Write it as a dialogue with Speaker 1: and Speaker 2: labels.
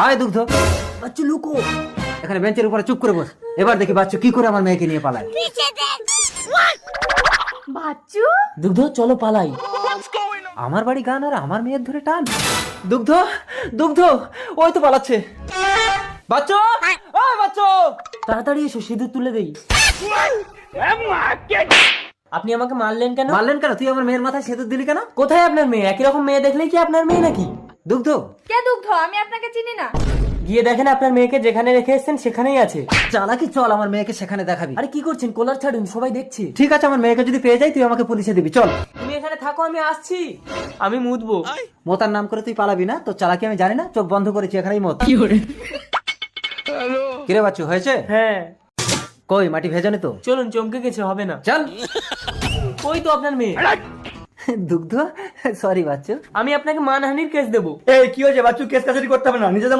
Speaker 1: আয় দুগ্ধ। বাচ্চু লুকো, এখানে বেঞ্চের উপরে চুপ করে বস। এবার দেখি বাচ্চু কি করে আমার মেয়েকে নিয়ে পালায়।
Speaker 2: বাচ্চু,
Speaker 3: দুগ্ধ চলো পালাই।
Speaker 1: আমার বাড়ি গান আর আমার মেয়ের ধরে টান। দুগ্ধ, দুগ্ধ, ওই তো পালাচ্ছে। বাচ্চু, ওই বাচ্চু,
Speaker 3: তাড়াতাড়ি এসো, সিঁদুর তুলে দেই। আপনি আমাকে মারলেন কেন?
Speaker 1: মারলেন কেন? তুই আমার মেয়ের মাথায় সেতু দিলি কেন?
Speaker 3: কোথায় আপনার মেয়ে? একই রকম মেয়ে দেখলেই কি আপনার মেয়ে নাকি?
Speaker 1: দুগ্ধ,
Speaker 2: কে দুগ্ধ? আমি আপনাকে চিনি না।
Speaker 3: গিয়ে দেখেন আপনার মেয়েকে যেখানে রেখে এসেছেন সেখানেই আছে।
Speaker 1: চালাকি, চল আমার মেয়েকে সেখানে দেখাবি।
Speaker 3: আরে কি করছেন? কলার ছাড়ুন, সবাই দেখছে।
Speaker 1: ঠিক আছে, আমার মেয়েকে যদি পেয়ে যাই তুই আমাকে পুলিশে দিবি, চল।
Speaker 3: তুমি এখানে থাকো, আমি আসছি। আমি মুতবো।
Speaker 1: মোতার নাম করে তুই পালাবি না? তো চালাকি আমি জানি না, চোখ বন্ধ করেছি, এখানেই মত। কিরে বাচ্চু, হয়েছে?
Speaker 3: হ্যাঁ
Speaker 1: কই মাটি ভেজানি তো?
Speaker 3: চলুন, চমকে গেছে, হবে না।
Speaker 1: চল।
Speaker 3: ওই তো আপনার মেয়ে।
Speaker 1: দুগ্ধ, সরি বাচ্চু।
Speaker 3: আমি আপনাকে মানহানির কেস দেবো।
Speaker 1: এই কি হয়েছে বাচ্চু? কেস কাছারি করতে হবে না, নিজেদের